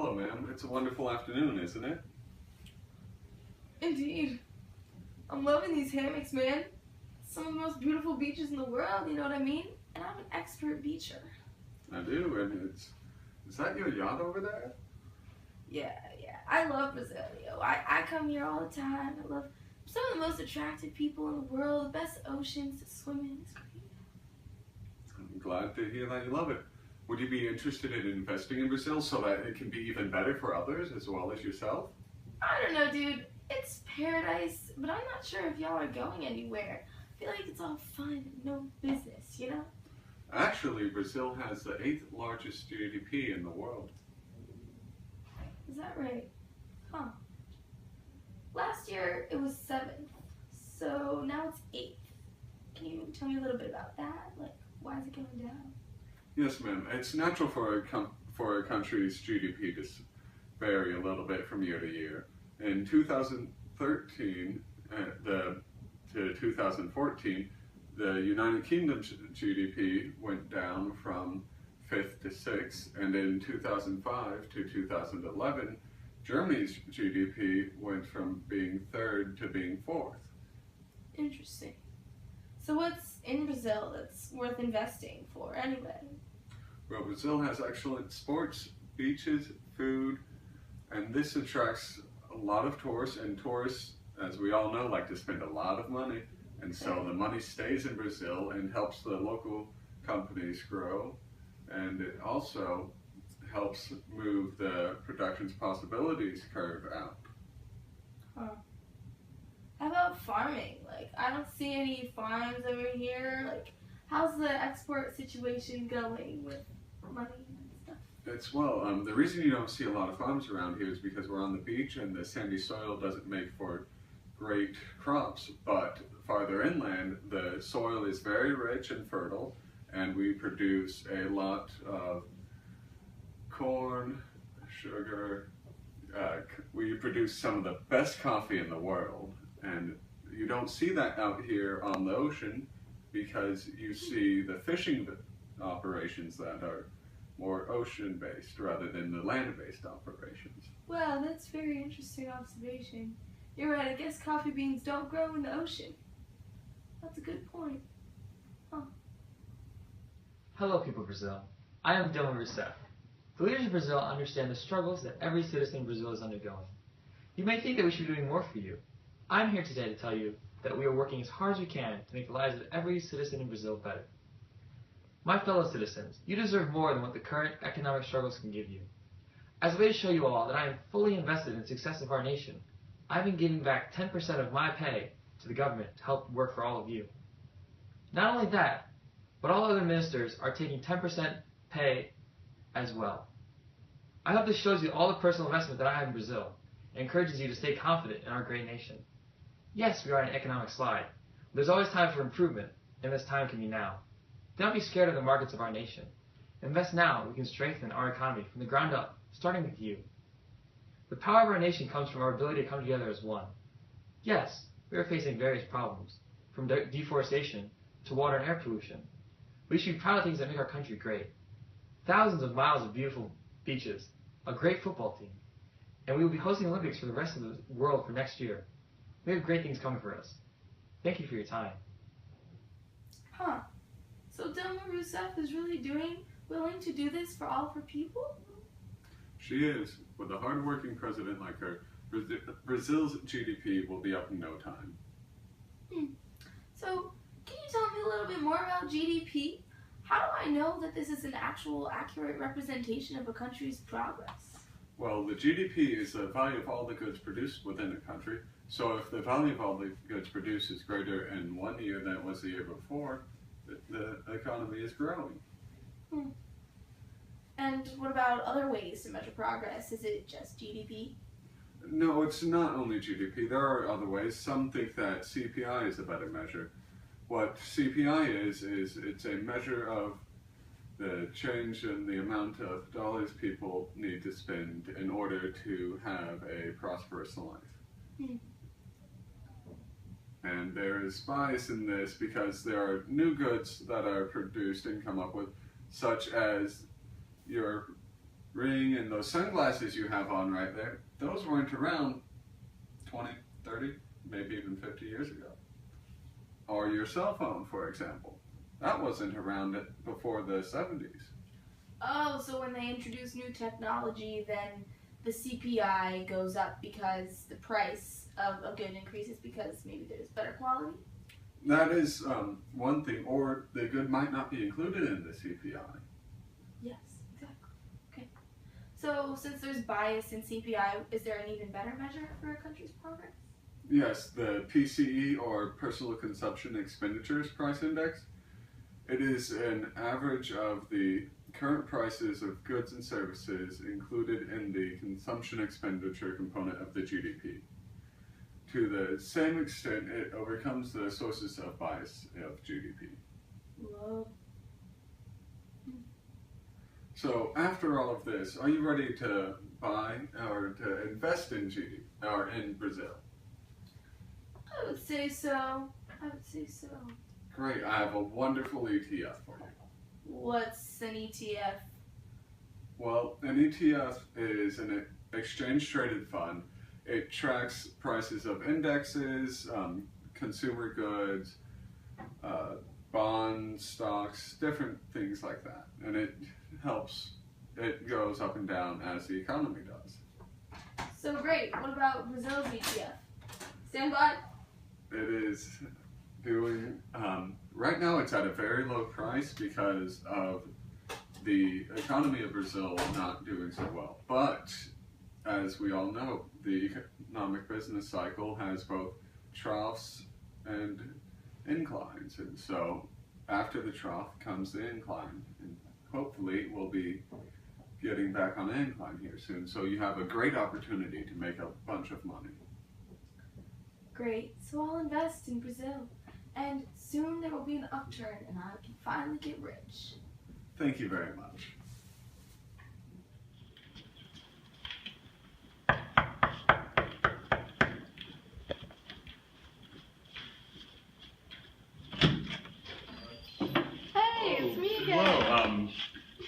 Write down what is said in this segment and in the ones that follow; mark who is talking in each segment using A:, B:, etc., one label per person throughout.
A: Hello, ma'am. It's a wonderful afternoon, isn't it?
B: Indeed. I'm loving these hammocks, man. Some of the most beautiful beaches in the world, you know what I mean? And I'm an expert beacher.
A: I do, and is that your yacht over there?
B: Yeah. I love Brazil, yo. I come here all the time. I love some of the most attractive people in the world, the best oceans to swim in. It's great.
A: I'm glad to hear that you love it. Would you be interested in investing in Brazil so that it can be even better for others as well as yourself?
B: I don't know, dude. It's paradise, but I'm not sure if y'all are going anywhere. I feel like it's all fun and no business, you know?
A: Actually, Brazil has the 8th largest GDP in the world.
B: Is that right? Huh. Last year it was 7th, so now it's 8th. Can you tell me a little bit about that? Like, why is it going down?
A: Yes, ma'am. It's natural for a country's GDP to vary a little bit from year to year. In 2013 to 2014, the United Kingdom's GDP went down from 5th to 6th, and in 2005 to 2011, Germany's GDP went from being 3rd to being 4th.
B: Interesting. So what's in Brazil that's worth investing for anyway?
A: Well, Brazil has excellent sports, beaches, food, and this attracts a lot of tourists, and tourists, as we all know, like to spend a lot of money, and so the money stays in Brazil and helps the local companies grow, and it also helps move the production's possibilities curve out.
B: Huh. How about farming? Like, I don't see any farms over here. Like, how's the export situation going with money and stuff?
A: The reason you don't see a lot of farms around here is because we're on the beach and the sandy soil doesn't make for great crops, but farther inland, the soil is very rich and fertile, and we produce a lot of corn, sugar. We produce some of the best coffee in the world, and you don't see that out here on the ocean because you see the fishing operations that are more ocean-based rather than the land-based operations.
B: Well, that's a very interesting observation. You're right, I guess coffee beans don't grow in the ocean. That's a good point. Huh.
C: Hello, people of Brazil. I am Dylan Rousseff. The leaders of Brazil understand the struggles that every citizen in Brazil is undergoing. You may think that we should be doing more for you. I'm here today to tell you that we are working as hard as we can to make the lives of every citizen in Brazil better. My fellow citizens, you deserve more than what the current economic struggles can give you. As a way to show you all that I am fully invested in the success of our nation, I've been giving back 10% of my pay to the government to help work for all of you. Not only that, but all other ministers are taking 10% pay as well. I hope this shows you all the personal investment that I have in Brazil and encourages you to stay confident in our great nation. Yes, we are in an economic slide, but there's always time for improvement, and this time can be now. Do not be scared of the markets of our nation. Invest now, we can strengthen our economy from the ground up, starting with you. The power of our nation comes from our ability to come together as one. Yes, we are facing various problems, from deforestation to water and air pollution. We should be proud of things that make our country great. Thousands of miles of beautiful beaches, a great football team, and we will be hosting Olympics for the rest of the world for next year. We have great things coming for us. Thank you for your time.
B: Huh. So Dilma Rousseff is really willing to do this for all of her people?
A: She is. With a hard-working president like her, Brazil's GDP will be up in no time.
B: So, can you tell me a little bit more about GDP? How do I know that this is an actual accurate representation of a country's progress?
A: Well, the GDP is the value of all the goods produced within a country. So if the value of all the goods produced is greater in one year than it was the year before, the economy is growing.
B: And what about other ways to measure progress? Is it just GDP?
A: No, it's not only GDP. There are other ways. Some think that CPI is a better measure. What CPI is it's a measure of the change in the amount of dollars people need to spend in order to have a prosperous life. And there is bias in this because there are new goods that are produced and come up with, such as your ring and those sunglasses you have on right there, those weren't around 20, 30, maybe even 50 years ago. Or your cell phone, for example. That wasn't around before the 70s.
B: Oh, so when they introduce new technology, then the CPI goes up because the price of a good increases because maybe there's better quality?
A: That is one thing, or the good might not be included in the CPI.
B: Yes, exactly. Okay. So since there's bias in CPI, is there an even better measure for a country's progress?
A: Yes, the PCE, or Personal Consumption Expenditures Price Index. It is an average of the current prices of goods and services included in the consumption expenditure component of the GDP. To the same extent, it overcomes the sources of bias of GDP.
B: Whoa.
A: So after all of this, are you ready to buy or to invest in GDP or in Brazil?
B: I would say so.
A: Great, I have a wonderful ETF for you.
B: What's an ETF?
A: Well, an ETF is an exchange traded fund. It tracks prices of indexes, consumer goods, bonds, stocks, different things like that. And it goes up and down as the economy does.
B: So great. What about Brazil's ETF? Stand by.
A: It is doing, right now it's at a very low price because of the economy of Brazil not doing so well. But as we all know, the economic business cycle has both troughs and inclines. And so after the trough comes the incline. And hopefully we'll be getting back on the incline here soon. So you have a great opportunity to make a bunch of money.
B: Great. So I'll invest in Brazil. And soon there will be an upturn and I can finally get rich.
A: Thank you very much.
D: Hey, it's me again.
A: Hello,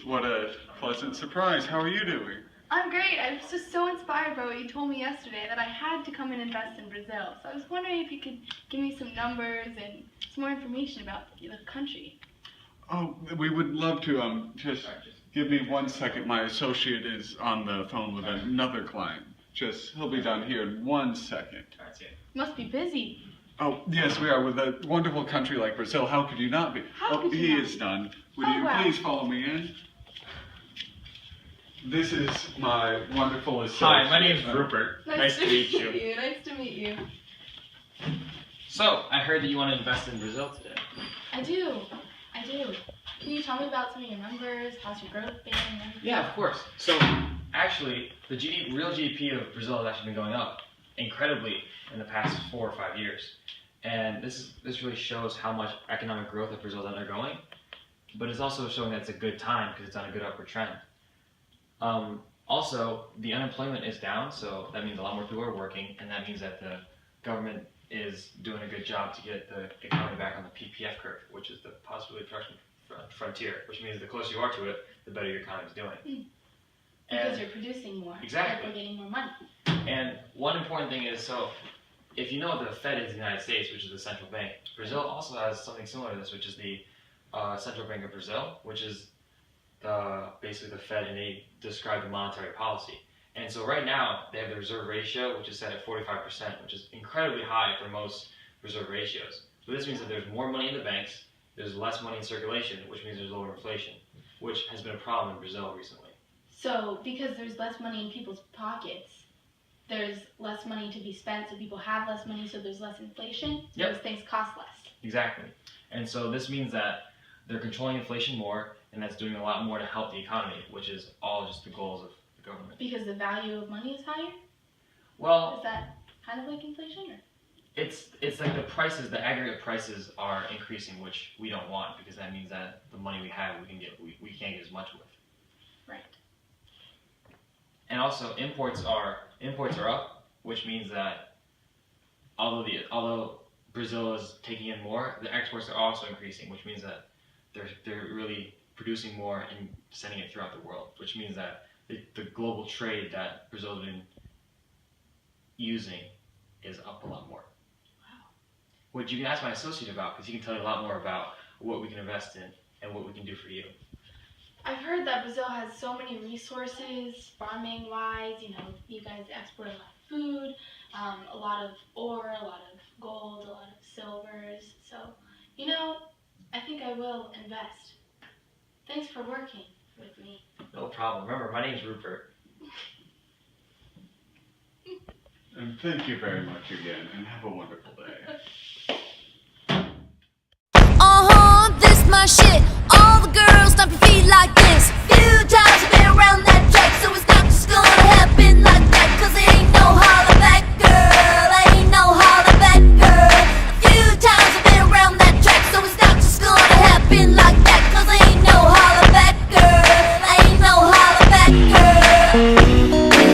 A: what a pleasant surprise. How are you doing?
D: I'm great. I was just so inspired by what you told me yesterday that I had to come and invest in Brazil. So I was wondering if you could give me some numbers and some more information about the country.
A: Oh, we would love to. Just give me 1 second. My associate is on the phone with another client. He'll be down here in 1 second.
D: Must be busy.
A: Oh, yes, we are. With a wonderful country like Brazil, how could you not be?
D: How could you
A: he
D: not
A: is
D: be?
A: done. Would
D: Oh,
A: you
D: wow.
A: please follow me in? This is my wonderful associate.
E: Hi, my name's Rupert. Nice to meet you.
D: Nice to meet you.
E: So, I heard that you want to invest in Brazil today.
D: I do. Can you tell me about some of your numbers? How's your growth been? And everything?
E: Yeah, of course. So, actually, the real GDP of Brazil has actually been going up incredibly in the past 4 or 5 years. And this really shows how much economic growth that Brazil is undergoing. But it's also showing that it's a good time because it's on a good upward trend. Also, the unemployment is down, so that means a lot more people are working, and that means that the government is doing a good job to get the economy back on the PPF curve, which is the possibility production frontier, which means the closer you are to it, the better your economy is doing.
D: Because you're producing more.
E: Exactly.
D: We're getting more money.
E: And one important thing is, so if you know what the Fed is in the United States, which is the central bank, Brazil also has something similar to this, which is the Central Bank of Brazil, which is basically the Fed, and they describe the monetary policy. And so right now, they have the reserve ratio, which is set at 45%, which is incredibly high for most reserve ratios. So this means that there's more money in the banks, there's less money in circulation, which means there's lower inflation, which has been a problem in Brazil recently.
D: So, because there's less money in people's pockets, there's less money to be spent, so people have less money, so there's less inflation, so
E: Yep.
D: those things cost less.
E: Exactly. And so this means that they're controlling inflation more, and that's doing a lot more to help the economy, which is all just the goals of the government.
D: Because the value of money is higher?
E: Well,
D: Is that kind of like inflation? Or?
E: it's like the prices, the aggregate prices are increasing, which we don't want, because that means that the money we have, we can't get as much with.
D: Right.
E: And also imports are up, which means that although Brazil is taking in more, the exports are also increasing, which means that they're really producing more and sending it throughout the world, which means that the global trade that Brazil has been using is up a lot more.
D: Wow.
E: Which you can ask my associate about, because he can tell you a lot more about what we can invest in and what we can do for you.
D: I've heard that Brazil has so many resources, farming-wise. You know, you guys export a lot of food, a lot of ore, a lot of gold, a lot of silvers. So, you know, I think I will invest. Thanks for working with me.
E: No problem. Remember, my name's Rupert.
A: And thank you very much again, and have a wonderful day.
F: This my shit. All the girls stomp your feet like this.